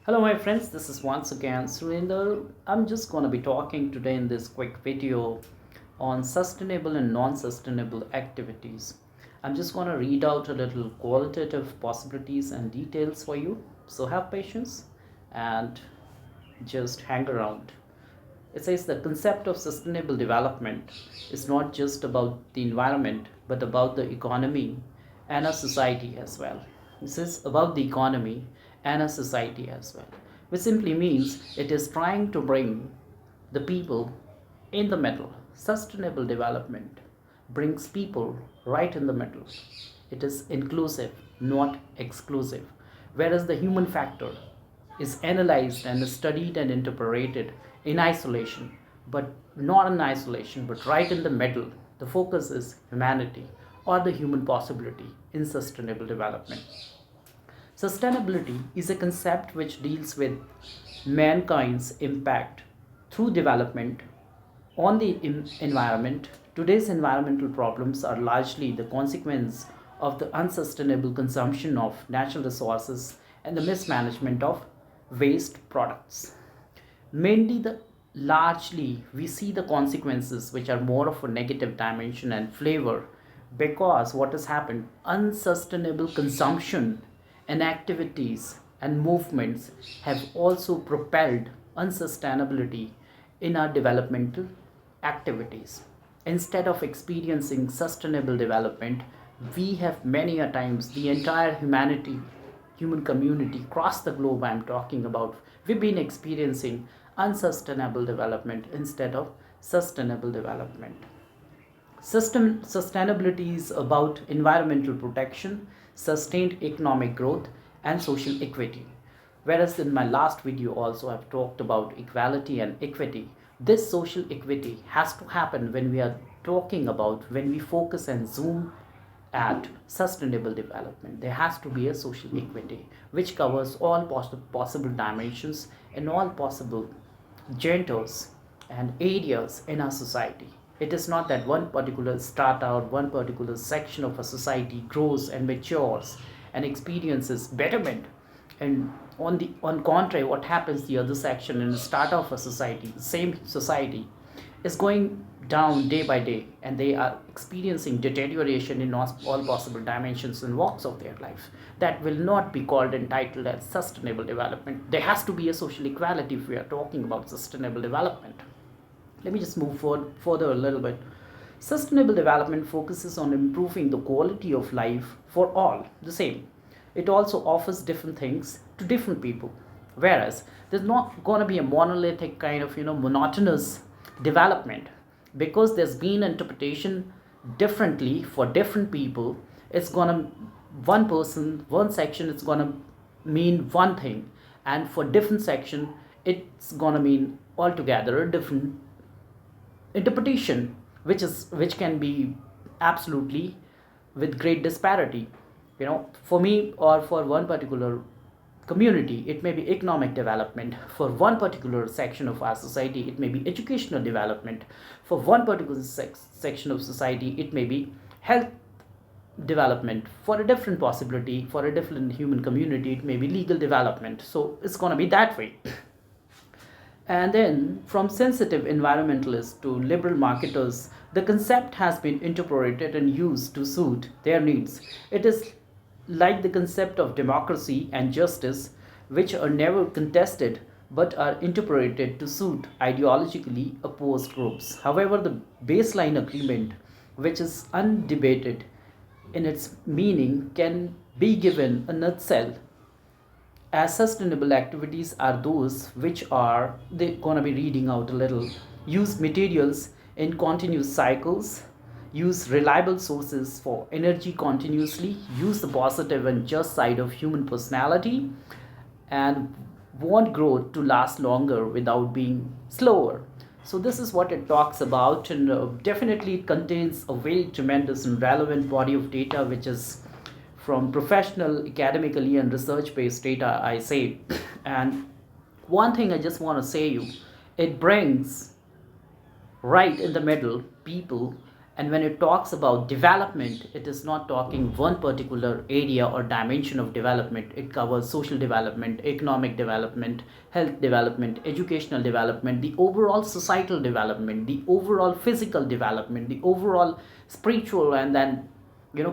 Hello, my friends. This is once again Surinder. I'm just going to be talking today in this quick video on sustainable and non sustainable activities. I'm just going to read out a little qualitative possibilities and details for you. So, have patience and just hang around. It says the concept of sustainable development is not just about the environment but about the economy and a society as well. This is about the economy and a society as well, which simply means it is trying to bring the people in the middle. Sustainable development brings people right in the middle. It is inclusive, not exclusive. Whereas the human factor is analyzed and studied and interpreted in isolation, but not in isolation, but right in the middle. The focus is humanity or the human possibility in sustainable development. Sustainability is a concept which deals with mankind's impact through development on the environment. Today's environmental problems are largely the consequence of the unsustainable consumption of natural resources and the mismanagement of waste products. Mainly, the largely we see the consequences which are more of a negative dimension and flavor because what has happened unsustainable consumption and activities and movements have also propelled unsustainability in our developmental activities. Instead of experiencing sustainable development, we have many a times the entire human community across the globe I'm talking about, we've been experiencing unsustainable development instead of sustainable development. Sustainability is about environmental protection, sustained economic growth, and social equity. Whereas in my last video also I've talked about equality and equity. This social equity has to happen when we are talking about when we focus and zoom at sustainable development. There has to be a social equity which covers all possible dimensions and all possible genders and areas in our society. It is not that one particular strata or one particular section of a society grows and matures and experiences betterment, and on contrary, what happens the other section in the strata of a society, the same society, is going down day by day, and they are experiencing deterioration in all possible dimensions and walks of their life. That will not be called and titled as sustainable development. There has to be a social equality if we are talking about sustainable development. Let me just move forward further a little bit. Sustainable development focuses on improving the quality of life for all, the same. It also offers different things to different people. Whereas there's not going to be a monolithic kind of monotonous development because there's been interpretation differently for different people. It's gonna one person, one section, it's gonna mean one thing, and for different section, it's gonna mean altogether a different interpretation, which can be absolutely with great disparity. For me or for one particular community it may be economic development, for one particular section of our society it may be educational development, for one particular section of society it may be health development, for a different possibility, for a different human community it may be legal development. So it's going to be that way. And then, from sensitive environmentalists to liberal marketers, the concept has been interpreted and used to suit their needs. It is like the concept of democracy and justice, which are never contested but are interpreted to suit ideologically opposed groups. However, the baseline agreement, which is undebated in its meaning, can be given a nutshell as sustainable activities are those which are they're going to be reading out a little: use materials in continuous cycles, use reliable sources for energy continuously, use the positive and just side of human personality, and want growth to last longer without being slower. So this is what it talks about, and definitely it contains a very tremendous and relevant body of data which is from professional, academically, and research based data, I say. And one thing I just want to say you, it brings right in the middle people And when it talks about development, it is not talking one particular area or dimension of development. It covers social development, economic development, health development, educational development, the overall societal development, the overall physical development, the overall spiritual, and then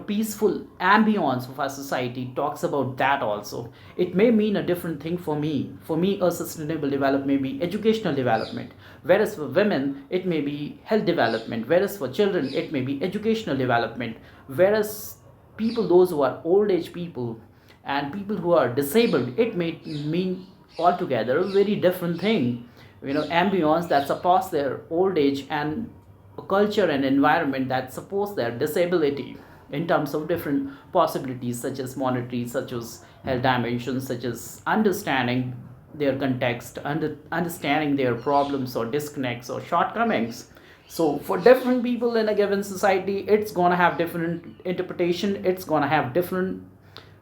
peaceful ambience of our society talks about that also. It may mean a different thing for me. For me, a sustainable development may be educational development, whereas for women it may be health development, whereas for children it may be educational development, whereas people, those who are old age people and people who are disabled, it may mean altogether a very different thing. Ambience that supports their old age, and a culture and environment that supports their disability in terms of different possibilities, such as monetary, such as health dimensions, such as understanding their context, understanding their problems or disconnects or shortcomings. So for different people in a given society, it's going to have different interpretation, it's going to have different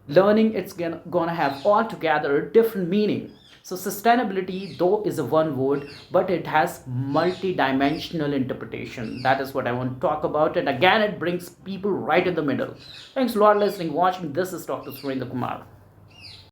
learning, it's going to have altogether a different meaning. So sustainability, though, is a one word, but it has multi-dimensional interpretation. That is what I want to talk about, and again, it brings people right in the middle. Thanks a lot for listening, watching. This is Dr. Surendra Kumar.